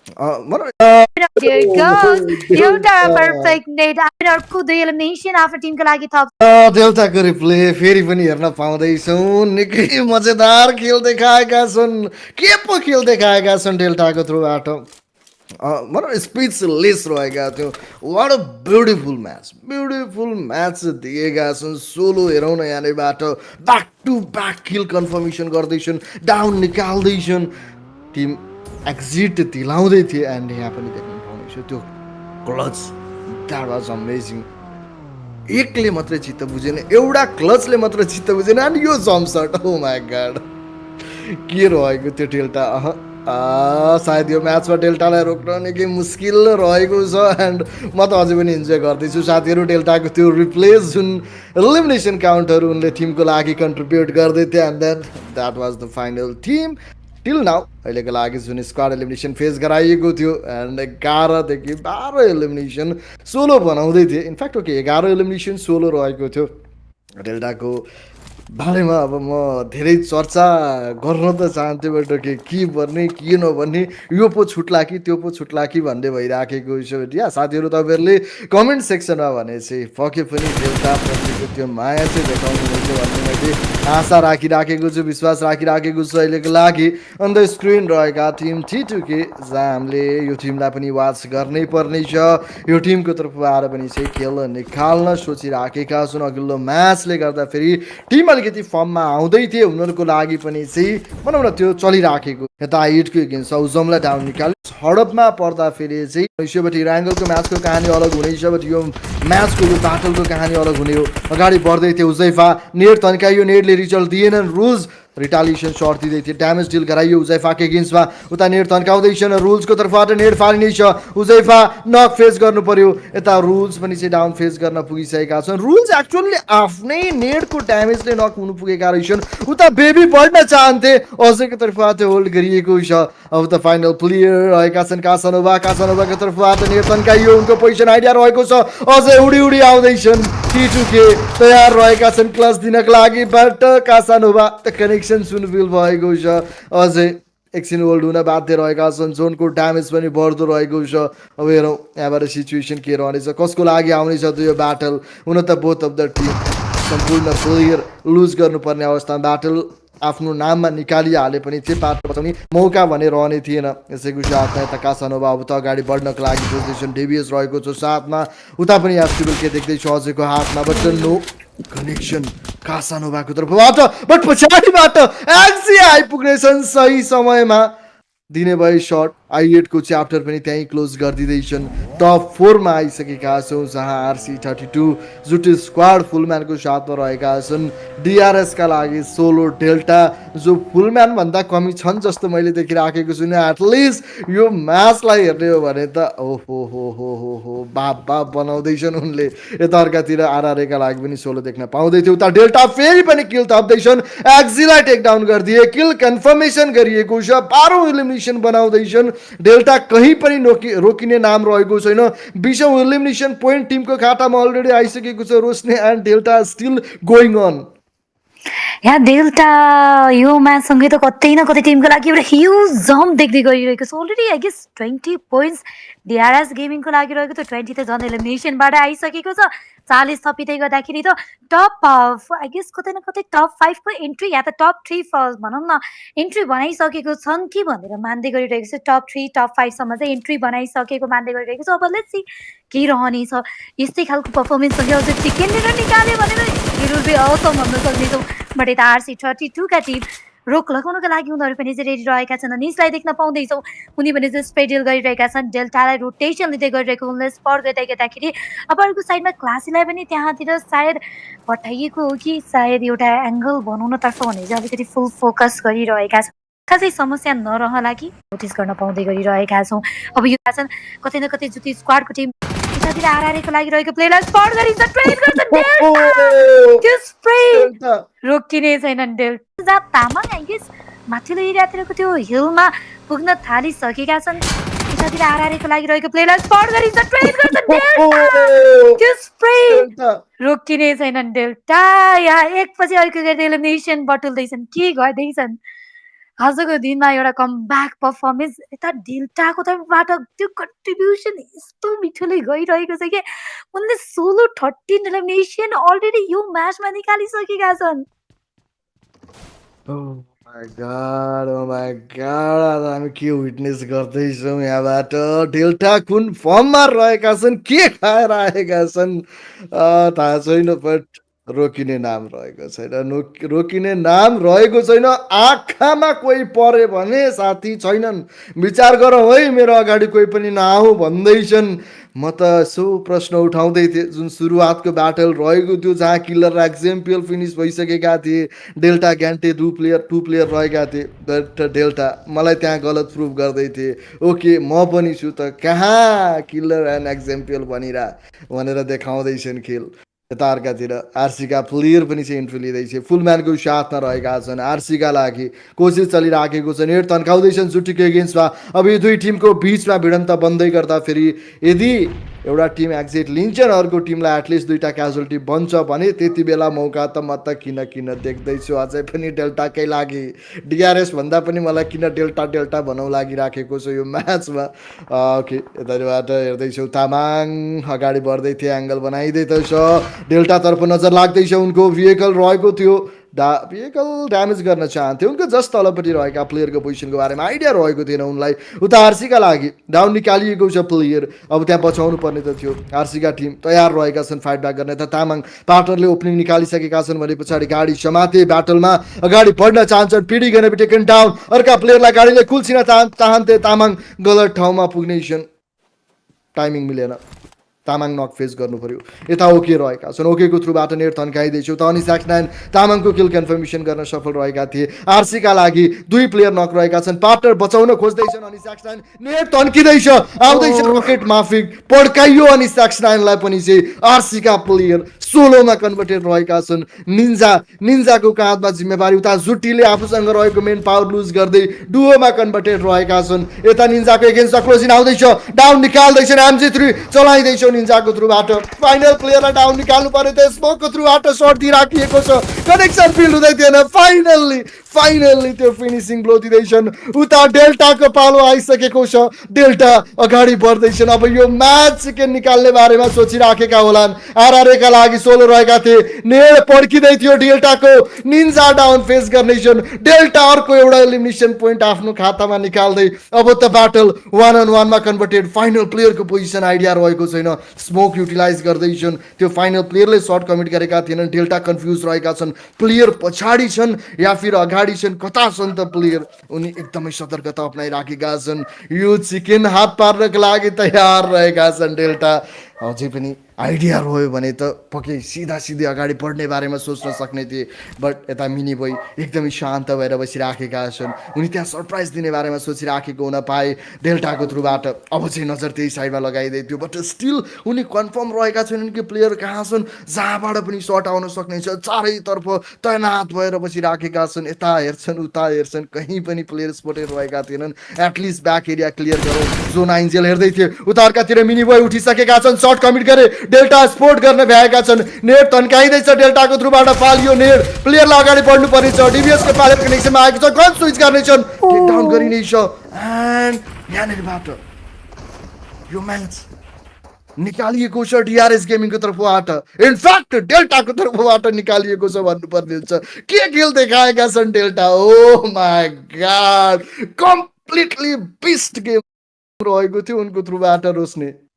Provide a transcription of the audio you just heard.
There goes एउटा perfect net अर्को दुई एलिमिनेसन आफ्नो टिमको लागि थप देउताको रिप्ले फेरि पनि हेर्न पाउँदैछौँ निकै मजेदार खेल देखाएका छन् के पो खेल देखाएका छन् डेल्टाको थ्रुबाट मतलब स्पिचलेस रहेका थियौँ वाट अ ब्युटिफुल म्याच दिएका छन् सोलो हेरौँ न यहाँनिरबाट back to back kill confirmation गर्दैछन् डाउन निकाल्दैछन् टिम एक्जिट दिलाउँदै थिए एन्ड यहाँ पनि देख्न पाउनेछ त्यो क्लच द्याट वाज अमेजिङ एकले मात्रै चित्त बुझेन एउटा क्लचले मात्र चित्त बुझेन अनि यो जम्प ओ माई गॉड के रहेको त्यो डेल्टा सायद यो म्याचमा डेल्टालाई रोक्न निकै मुस्किल रहेको छ एन्ड म त अझै पनि इन्जोय गर्दैछु साथीहरू डेल्टाको त्यो रिप्लेस जुन एलिमिनेसन काउन्टहरू उनले टिमको लागि कन्ट्रिब्युट गर्दै थिए and then that was the final team till now अहिलेको लागि जुन स्क्वाड एलिमिनेसन फेस गराइएको थियो एन्ड 11 देखि 12 एलिमिनेसन सोलो बनाउँदै थिए इनफ्याक्ट ओके 11 एलिमिनेसन सोलो रहेको थियो डेल्टाको बारेमा अब म धेरै चर्चा गर्न त चाहन्थेँ बट के भन्ने के नभन्ने यो पो छुट्ला कि त्यो पो छुट्ला कि भन्ने भइराखेको छ या साथीहरू तपाईँहरूले कमेन्ट सेक्सनमा भने चाहिँ पके पनि डेल्टाप्रतिको त्यो माया चाहिँ देखाउनुहुन्छ भन्ने मैले आशा राखिराखेको छु विश्वास राखिराखेको छु अहिलेको लागि अन द स्क्रिन रहेका टिम T2K जहाँ हामीले यो टिमलाई पनि वाच गर्नै पर्नेछ यो टिमको तर्फबाट पनि चाहिँ खेल निकाल्न सोचिराखेका छन् अघिल्लो म्याचले गर्दाखेरि टिम अलिकति फर्ममा आउँदै थिए उनीहरूको लागि पनि चाहिँ भनौँ न त्यो चलिराखेको यता हिटको एगेन्स्ट उजमलाई डाउन निकाल्यो हडपमा पर्दाखेरि चाहिँ यसोपट्टि ऱ्याङ्गलको म्याचको कहानी अलग हुने यसोपट्टि यो म्याचको यो ब्याटलको कहानी अलग हुने हो अगाडि बढ्दै थियो उजैफा नेट तन्काइयो नेटले रिजल्ट दिएनन् रुल्स रिटालिएसन सर्ट दिँदै थियो ड्यामेज डिल गराइयो उजैफाको एगेन्स्टमा उता नेट तन्काउँदैछन् रुल्सको तर्फबाट नेट फालिनेछ उजैफा नक फेस गर्नु पर्यो यता रुल्स पनि चाहिँ डाउन फेस गर्न पुगिसकेका छन् रुल्स एक्चुअली आफ्नै नेटको ड्यामेजले नक हुनु पुगेका रहेछन् उता बेबी बढ्न चाहन्थे अझैको तर्फबाट होल्ड गरिएको छ अब त फाइनल प्लेयर रहेका छन् कासानोभाको तर्फबाट नेट तन्काइयो उनको पोजिसन आइडिया रहेको छ अझै उडी उडी आउँदैछन् T2K तयार रहेका छन् क्लच दिनको लागि बट कासानोभा त कनेक्सन सुनफिल भएको छ अझै एकछिन होल्ड हुन बाध्य रहेका छन् जोनको ड्यामेज पनि बढ्दो रहेको छ अब हेरौँ यहाँबाट सिचुएसन के रहनेछ कसको लागि आउनेछ त यो ब्याटल हुन त बोथ अफ द टिम सम्पूर्ण प्लेयर लुज गर्नुपर्ने अवस्था ब्याटल आफ्नो नाममा निकालिहाले पनि त्यो बाटो बचाउने मौका भने रहने थिएन यसैको साथमा यता कासानोभा अब त अगाडि बढ्नको लागि पोजिसन डेभियस रहेको छ साथमा उता पनि एफटिबल के देख्दैछु अझैको हातमा बट नो कनेक्सन कासानोभाको तर्फबाट बट पछाडिबाट एक्सी आइपुग्नेछन् सही समयमा दिने भए सर्ट I8 को च्याप्टर पनि त्यहीँ क्लोज गरिदिँदैछन् टप 4मा आइसकेका छौँ जहाँ RC32 जुट स्क्वाड फुलम्यानको साथमा रहेका छन् DRS का लागि सोलो डेल्टा जो फुलम्यान भन्दा कमी छन् जस्तो मैले देखिराखेको छु एटलिस्ट यो म्याचलाई हेर्ने हो भने त ओहो बाप बनाउँदैछन् उनले यता अर्कातिर RRA का लागि पनि सोलो देख्न पाउँदै थियो उता डेल्टा फेरि पनि किल थप्दैछन् एक्जीलाई टेक डाउन गरिदिए किल कन्फर्मेसन गरिएको छ 12 एलिमिनेसन बनाउँदैछन् डेल्टा कहीँ पनि रोकिने नाम रहेको छैन 20औं एलिमिनेसन पोइन्ट टिमको खातामा अलरेडी आइसकेको छ रोस्ने and Delta still going on यहाँ डेल्टा यो म्याचसँगै त कतै न कतै टिमको लागि एउटा ह्युज जम्प देख्दै गइरहेको छ already I guess 20 points DRS गेमिङको लागि रहेको थियो 20 त झन् एलिमिनेसनबाट आइसकेको छ 40 थपिँदै गर्दाखेरि त टप आई गेस कतै न कतै टप 5 को एन्ट्री या त टप 3 फर्स्ट भनौँ न एन्ट्री बनाइसकेको छन् कि भनेर मान्दै गरिरहेको छ टप 3 टप 5 सम्म चाहिँ एन्ट्री बनाइसकेको मान्दै गरिरहेको छ अब लेट्स सी के रहनेछ यस्तै खालको पर्फर्मेन्स सँगै अझै चिकन डिनर निकाल्यो भनेर इट विल बी अवसम भन्न सक्नेछौँ बट यता RC32 का टिम रोक लगाउनको लागि उनीहरू पनि चाहिँ रेडी रहेका छन् निसलाई देख्न पाउँदैछौँ उनी पनि चाहिँ स्पेडिल गरिरहेका छन् डेल्टालाई रोटेसन लिँदै गरिरहेको उनले स्पर गर्दै गर्दाखेरि अब अर्को साइडमा क्लासीलाई पनि त्यहाँतिर सायद पठाइएको हो कि सायद एउटा एङ्गल बनाउनतर्फ भने चाहिँ अलिकति फुल फोकस गरिरहेका छन् खासै समस्या नरहला कि नोटिस गर्न पाउँदै गरिरहेका छौँ अब यो छन् कतै न कतै जुति स्क्वाडको टिम यतातिर RRA को लागि रहेको प्लेयरलाई स्पट गरिन्छ ट्रेन गर्छ त्यो स्प्रे रोकिने छैनन् डेल्टा तामाङ आई गेस माथिल्लो एरियातिरको त्यो हिलमा पुग्न थालिसकेका छन् यतातिर RRA को लागि रहेको प्लेयरलाई स्पट गरिन्छ ट्रेन गर्छ त्यो स्प्रे रोकिने छैनन् डेल्टा यहाँ एकपछि अर्को गर्दै एलिमिनेसन बटुल्दैछन् के गर्दैछन् आजको दिनमा एउटा कमब्याक पर्फर्मेन्स यता डेल्टाको तर्फबाट त्यो कन्ट्रिब्युसन यस्तो मिठोले गइरहेको छ कि उनले सोलो 13 एलिमिनेसन अलरेडी यो म्याचमा निकालिसकेका छन्। Oh my God, oh my God, आज हामी के विटनेस गर्दैछौँ यहाँबाट। डेल्टा कुन फर्ममा रहेका छन्, के खाएर आएका छन् थाहा छैन, बट रोकिने नाम रहेको छैन। रोकिने नाम रहेको छैन। आँखामा कोही परे भने साथी छैनन्। विचार गरौँ है, मेरो अगाडि कोही पनि नआऊ भन्दैछन्। म त यसो प्रश्न उठाउँदै थिएँ, जुन सुरुवातको ब्याटल रहेको थियो जहाँ किलर र एक्जेम्पियल फिनिस भइसकेका थिए, डेल्टा ग्यान्टे टु प्लेयर रहेका थिए, बट डेल्टा मलाई त्यहाँ गलत प्रुभ गर्दै थिए। ओके, म पनि छु त, कहाँ किलर एन्ड एक्जेम्पियल भनेर देखाउँदैछन् खेल। यता अर्कातिर आरसीका प्लेयर पनि चाहिँ इन्ट्री लिँदैछ, फुलम्यानको साथमा रहेका छन्। आरसीका लागि कोसिस चलिराखेको छ, नेट तन्काउँदैछन् सुटीको एगेन्स्टमा। अब यो दुई टिमको बिचमा भिडन्त बन्दै गर्दा फेरि यदि एउटा टिम एक्जिट लिन्छन्, अर्को टिमलाई एटलिस्ट दुईवटा क्याजुअलिटी बन्छ भने त्यति बेला मौका त म त किन देख्दैछु अझै पनि डेल्टाकै लागि। डिआरएस भन्दा पनि मलाई किन डेल्टा भनौँ लागिराखेको छ यो म्याचमा। ओके, यताबाट हेर्दैछौँ तामाङ अगाडि बढ्दै थिए, एङ्गल बनाइँदै छ, डेल्टातर्फ नजर लाग्दैछ। उनको भेहिकल रहेको थियो, भेहिकल ड्यामेज गर्न चाहन्थ्यो। उनको जस्ट तलपट्टि रहेका प्लेयरको पोजिसनको बारेमा आइडिया रहेको थिएन उनलाई। उता आरसीका लागि डाउन निकालिएको छ प्लेयर, अब त्यहाँ बचाउनु पर्ने त थियो। आरसीका टिम तयार रहेका छन् फाइट ब्याक गर्ने। त तामाङ पार्टनरले ओपनिङ निकालिसकेका छन् भने पछाडि गाडी समाते, ब्याटलमा अगाडि बढ्न चाहन्छन्। पिडी गर्न टेकन डाउन, अर्का प्लेयरलाई गाडीले कुल्चिन चाहन्थे। तामाङ गलत ठाउँमा पुग्ने छन्, टाइमिङ मिलेन, तामाङ नक फेस गर्नु पर्यो। यता ओके रहेका छन्, ओकेको थ्रुबाट नेट थन्काइदिएछु त अनि सक्नाइन तामाङको किल कन्फर्मेसन गर्न सफल रहेका थिए। आरसीका लागि दुई प्लेयर नक रहेका छन्, पार्टनर बचाउन खोज्दैछन्। अनि सक्नाइन नेट थन्किँदैछ, आउँदैछ रकेट माफिक, पड्काइयो अनि सक्नाइनलाई पनि चाहिँ आरसीका प्लेयर सोलोमा कन्भर्टेड रहेका छन्। निन्जाको काँधमा जिम्मेवारी, उता जुटीले आफूसँग रहेको मेन पावर लुज गर्दै डुओमा कन्भर्टेड रहेका छन्। यता निन्जाको एगेन्स्टमा क्लोजिङ आउँदैछ, डाउन निकाल्दैछन्, एमजी3 चलाइँदैछौ निन्जाको थ्रुबाट। फाइनल प्लेयरलाई डाउन निकाल्नु पर्यो त, स्मोकको थ्रुबाट सर्ट दिइराखिएको छ, कनेक्सन फिल्ड हुँदै थिएन। फाइनल्ली त्यो फिनिसिङ ब्लो दिँदैछन्। उता डेल्टाको पालो आइसकेको छ, डेल्टा अगाडि बढ्दैछन्। अब यो म्याच चिकन निकाल्ने बारेमा सोचिराखेका होलान्। आरआरएका लागि सोलो रहेका थिए, नेड पड्किँदै थियो डेल्टाको, निन्जा डाउन फेस गर्नेछन्। डेल्टा अर्को एउटा एलिमिनेसन पोइन्ट आफ्नो खातामा निकाल्दै अब त ब्याटल 1-on-1मा कन्भर्टेड। फाइनल प्लेयरको पोजिसन आइडिया रहेको छैन, स्मोक युटिलाइज गर्दैछन्। त्यो फाइनल प्लेयरले सर्ट कमिट गरेका थिएनन्, डेल्टा कन्फ्युज रहेका छन्, प्लेयर पछाडि छन् या फिर अगाडि छन्, कता छन् त प्लेयर, उनी एकदमै सतर्कता अप्नाइराखेका छन्। यो चिकन हात पार्नको लागि तयार रहेका छन् डेल्टा। अझै पनि आइडिया रह्यो भने त पक्कै सिधै अगाडि बढ्ने बारेमा सोच्न सक्ने थिए, बट यता मिनी बोय एकदमै शान्त भएर बसिराखेका छन्। उनी त्यहाँ सरप्राइज दिने बारेमा सोचिराखेको हुन पाए डेल्टाको थ्रुबाट। अब चाहिँ नजर त्यही साइडमा लगाइँदै थियो, बट स्टिल उनी कन्फर्म रहेका छैनन् कि प्लेयर कहाँ छन्, जहाँबाट पनि सर्ट आउन सक्नेछ। चारैतर्फ तैनात भएर बसिराखेका छन्, यता हेर्छन् उता हेर्छन्, कहीँ पनि प्लेयर स्पोटेड रहेका थिएनन्। एटलिस्ट ब्याक एरिया क्लियर गरौँ, जोन आइन्जेल हेर्दै थिए। उता अर्कातिर मिनी बोय उठिसकेका छन्, सर्ट कमिट गरे, डेल्टा स्पोर्ट गर्न भ्याएका छन्। नेट तन्काइँदैछ, डेल्टाको थ्रुबाट फालियो नेट, प्लेयरलाई अगाडि बढ्नु पर्नेछ। डिभिएसको पाइलट कनेक्सनमा आएको छ, गन स्विच गर्नेछन्, टेक डाउन गरिनेछ। एन्ड यहाँनिरबाट यो म्याच निकालिएको छ डिआरएस गेमिङको तर्फबाट, इनफ्याक्ट डेल्टाको तर्फबाट निकालिएको छ भन्नुपर्ने हुन्छ। के खेल देखाएका छन् Delta, oh my god, completely beast game रहेको थियो उनको थ्रुबाट रोस्ने।